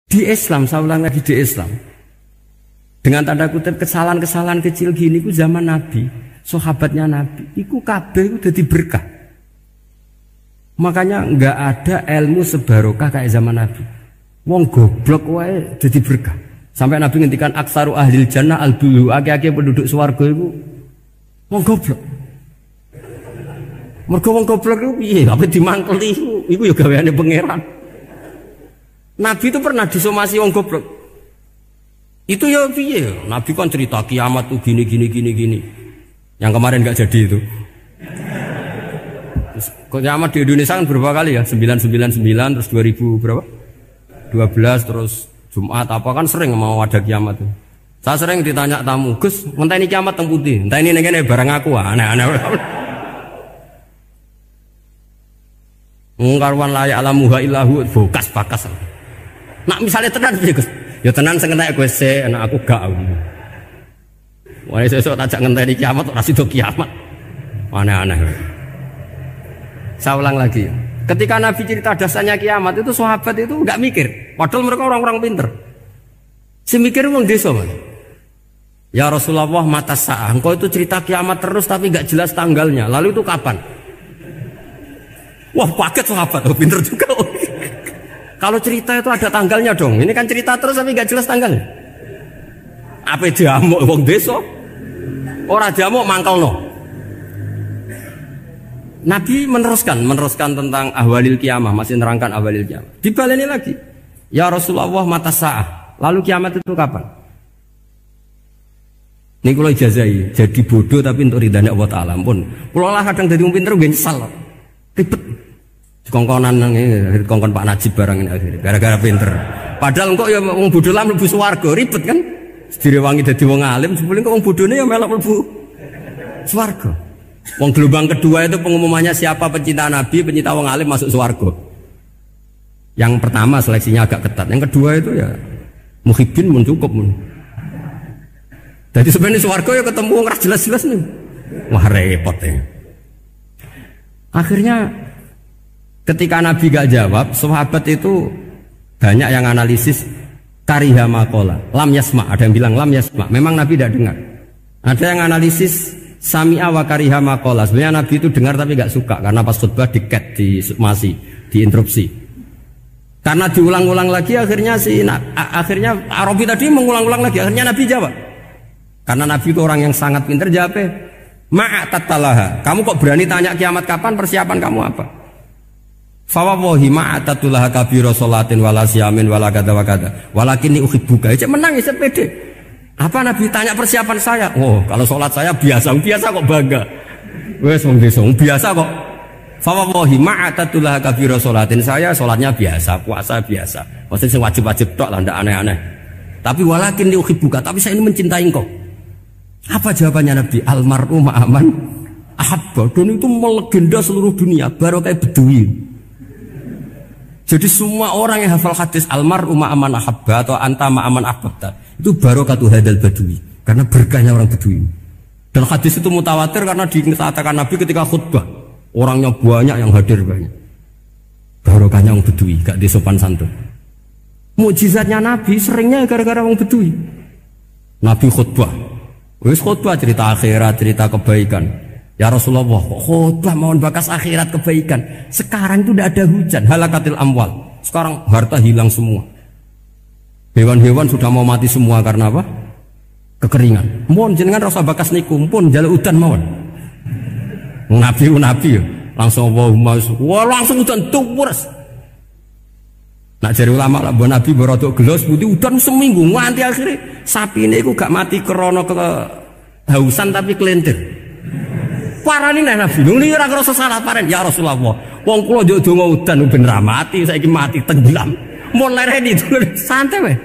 Di Islam, saya ulang lagi di Islam. Dengan tanda kutip kesalahan-kesalahan kecil gini ku zaman Nabi, sahabatnya Nabi, iku kabeh ku dadi berkah. Makanya enggak ada ilmu sebarokah kayak zaman Nabi. Wong goblok wae dadi berkah. Sampai Nabi ngendikan aksaru ahlil jannah al-bulu, akeh-akeh penduduk swarga iku wong goblok. Mergo wong goblok iku piye? Apa dimangkeli iku ya gaweane pangeran. Nabi itu pernah disomasi wong goblok. Itu ya piye? Nabi kan cerita kiamat tuh gini. Yang kemarin nggak jadi itu. Terus, kiamat di Indonesia kan berapa kali ya? 999 terus 2000 berapa? 12 terus Jumat apa kan sering mau ada kiamat tuh. Saya sering ditanya tamu, Gus, ngenteni kiamat teng pundi? Enteni ning kene barang aku aneh-aneh. Ngkarwan layak alamuha illahu bokas-bakas. Nak misalnya tenan piye, Gus? Ya tenan sing entek kowe sik, anak aku gak. Wah, sesuk tajak ngenteni kiamat ora sida kiamat. Aneh-aneh. Saya ulang lagi. Ketika Nabi cerita dasarnya kiamat itu sahabat itu enggak mikir. Padahal mereka orang-orang pinter. Si mikir wong desa, Mas. Ya Rasulullah mata sa'ah. Engkau itu cerita kiamat terus tapi enggak jelas tanggalnya. Lalu itu kapan? Wah, kaget sahabat. Oh, pinter juga. Kalau cerita itu ada tanggalnya dong. Ini kan cerita terus tapi nggak jelas tanggalnya. Apa diamuk wong desa? Ora diamuk mangkelno. Nabi meneruskan tentang ahwalil kiamah, masih nerangkan ahwalil kiamah. Dibaleni lagi. Ya Rasulullah mata sa'ah. Lalu kiamat itu kapan? Ini kalau ijazai jadi bodoh tapi untuk ridhanya Allah Ta'ala pun. Kalau lah kadang jadi pinter gue nyesal. Ribet. Kongkonan kongkon Pak Najib barang ini akhirnya gara-gara pinter. Padahal kok ya wong bodoh lah mlebu swarga ribet kan. Direwangi dadi wong alim sebelum kok wong bodone ya melok mlebu swarga. Wong gelombang kedua itu pengumumannya siapa pencinta Nabi, pencinta wong alim masuk swarga. Yang pertama seleksinya agak ketat. Yang kedua itu ya muhibbin mun cukup mun. Jadi sebenarnya swarga ya ketemu wong ra jelas-jelas nih. Wah repot ya. Akhirnya ketika Nabi gak jawab, sahabat itu banyak yang analisis kariha maqala, lam yasma, ada yang bilang lam yasma, memang Nabi tidak dengar. Ada yang analisis sami'a wa kariha maqala, sebenarnya Nabi itu dengar tapi gak suka karena pas khutbah diket, diinterupsi. Karena diulang-ulang lagi akhirnya akhirnya Arabi tadi mengulang-ulang lagi, akhirnya Nabi jawab. Karena Nabi itu orang yang sangat pintar, jawabnya ma'atatalaha, kamu kok berani tanya kiamat kapan, persiapan kamu apa? Fawawahi ma'atatullah kabiro sholatin wala siyamin wala kada wa kada walakinni uhibbuka. Cek menang ya pede. Apa Nabi tanya persiapan saya? Oh, kalau sholat saya biasa kok bangga. Wes wong desa biasa kok. Fawawahi ma'atatullah kabiro sholatin, saya sholatnya biasa, puasa biasa. Maksudnya sing wajib-wajib tok lah, ndak aneh-aneh. Tapi walakinni uhibbuka, tapi saya ini mencintai engkau. Apa jawabannya Nabi? Almar'u ma'aman ahabba. Dan itu melegenda seluruh dunia, baru kayak Bedui. Jadi semua orang yang hafal hadis almar'u ma'aman ahabba atau anta ma'aman ahbabta itu barokatu hadal badui, karena berkahnya orang Bedui. Dan hadis itu mutawatir karena dikatakan Nabi ketika khutbah orangnya banyak yang hadir banyak. Barokahnya orang Bedui, gak disopan santun. Mukjizatnya Nabi seringnya gara-gara orang Bedui. Nabi khutbah, wis khutbah cerita akhirat, cerita kebaikan. Ya Rasulullah, khutbah mohon bakas akhirat kebaikan. Sekarang itu tidak ada hujan, halakatil amwal. Sekarang harta hilang semua. Hewan-hewan sudah mau mati semua karena apa? Kekeringan. Mohon jenengan rasa bakas niku pun jaluk udan mohon. Nabi langsung wah langsung udan tuwes. Nak jari ulama lah Nabi berodok gelos putih udan seminggu nganti akhirnya sapi ini gak mati krono kehausan tapi kelentir. Parani nek Nabi nuli ora krasa salah paren ya Rasulullah. Wong kula njuk donga udan ben ra mati, saiki mati tenggelam. Mun lereni santai wae.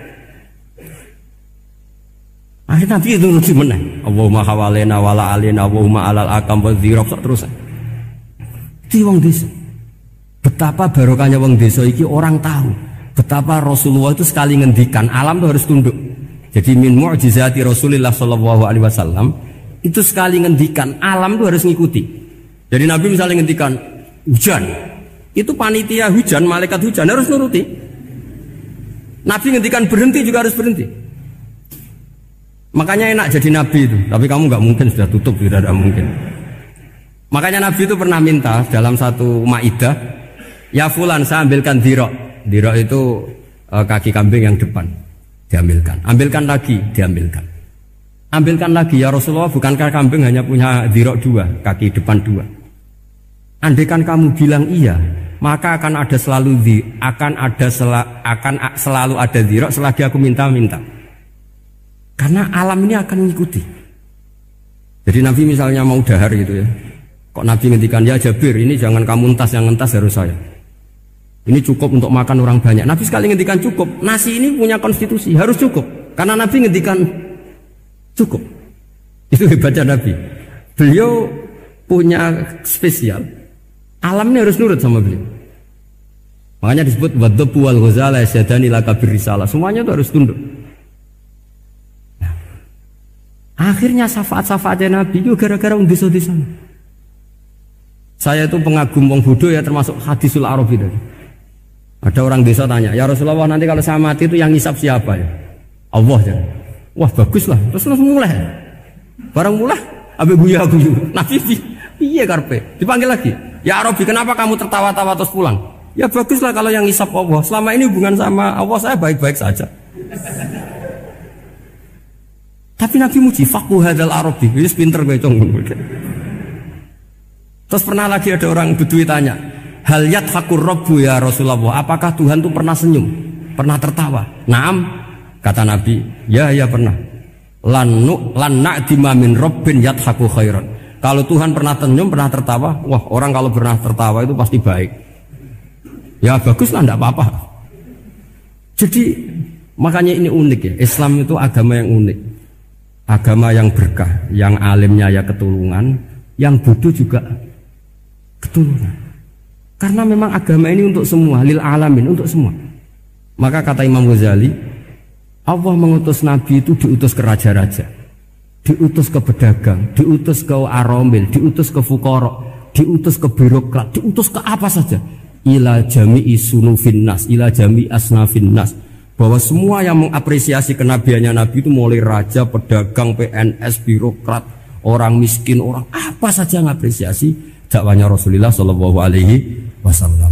Akhirnya Nabi itu lucu meneh. Allahumma hawalena wala alina Allahumma alal akam wa dzirab terus. Di wong desa. Betapa barokahnya wong desa iki orang tahu. Betapa Rasulullah itu sekali ngendikan alam itu harus tunduk. Jadi min mu'jizati Rasulullah sallallahu alaihi wasallam itu sekali ngendikan alam itu harus ngikuti. Jadi Nabi misalnya ngendikan hujan, itu panitia hujan, malaikat hujan harus nuruti. Nabi ngendikan berhenti juga harus berhenti. Makanya enak jadi nabi itu. Tapi kamu nggak mungkin sudah tutup, tidak ada mungkin. Makanya Nabi itu pernah minta dalam satu maidah, ya fulan saya ambilkan dirok. Dirok itu kaki kambing yang depan, diambilkan. Ambilkan lagi, diambilkan. Ambilkan lagi ya Rasulullah, bukankah kambing hanya punya dirok dua, kaki depan dua. Andaikan kamu bilang iya, maka akan selalu ada dirok selagi aku minta-minta. Karena alam ini akan mengikuti. Jadi Nabi misalnya mau dahar gitu ya, kok Nabi ngendikan ya Jabir, ini jangan kamu entas, yang entas harus saya. Ini cukup untuk makan orang banyak. Nabi sekali ngendikan cukup. Nasi ini punya konstitusi, harus cukup. Karena Nabi ngendikan cukup. Itu hebatnya Nabi. Beliau punya spesial. Alam ini harus nurut sama beliau. Makanya disebut wadhabu wal ghazala yasyadani laka birrisalah. Semuanya itu harus tunduk. Akhirnya syafaat-syafaatnya Nabi itu gara-gara desa-desa. Saya itu pengagum wong bodoh ya, termasuk hadisul Arabi tadi. Ada orang desa tanya, ya Rasulullah nanti kalau saya mati itu yang ngisap siapa ya? Allah ya. Wah bagus lah, terus mulai. Barang mulai, abe guya-guyu. Nabi iya karpe, dipanggil lagi. Ya Arabi kenapa kamu tertawa-tawa terus pulang? Ya bagus lah kalau yang ngisap Allah. Selama ini hubungan sama Allah saya baik-baik saja. Tapi Nabi muji faqhu hadzal Arabi, wis pinter kowe cong. Terus pernah lagi ada orang Bedui tanya, hal yadhakur rabbu ya Rasulullah, apakah Tuhan itu pernah senyum, pernah tertawa? Naam, kata Nabi, ya pernah. Lan na'dima min rabbin yadhaku khairan. Kalau Tuhan pernah senyum, pernah tertawa, wah orang kalau pernah tertawa itu pasti baik. Ya baguslah, enggak apa-apa. Jadi makanya ini unik ya, Islam itu agama yang unik. Agama yang berkah, yang alimnya ya ketulungan, yang bodoh juga ketulungan. Karena memang agama ini untuk semua, lil alamin, untuk semua. Maka kata Imam Ghazali, Allah mengutus Nabi itu diutus ke raja-raja, diutus ke pedagang, diutus ke aromil, diutus ke fuqara, diutus ke birokrat, diutus ke apa saja. Ila jami'i sunufin nas, ila jami'i asnafin nas. Bahwa semua yang mengapresiasi kenabiannya Nabi itu mulai raja, pedagang, PNS, birokrat, orang miskin, orang apa saja mengapresiasi dakwahnya Rasulullah Shallallahu Alaihi Wasallam.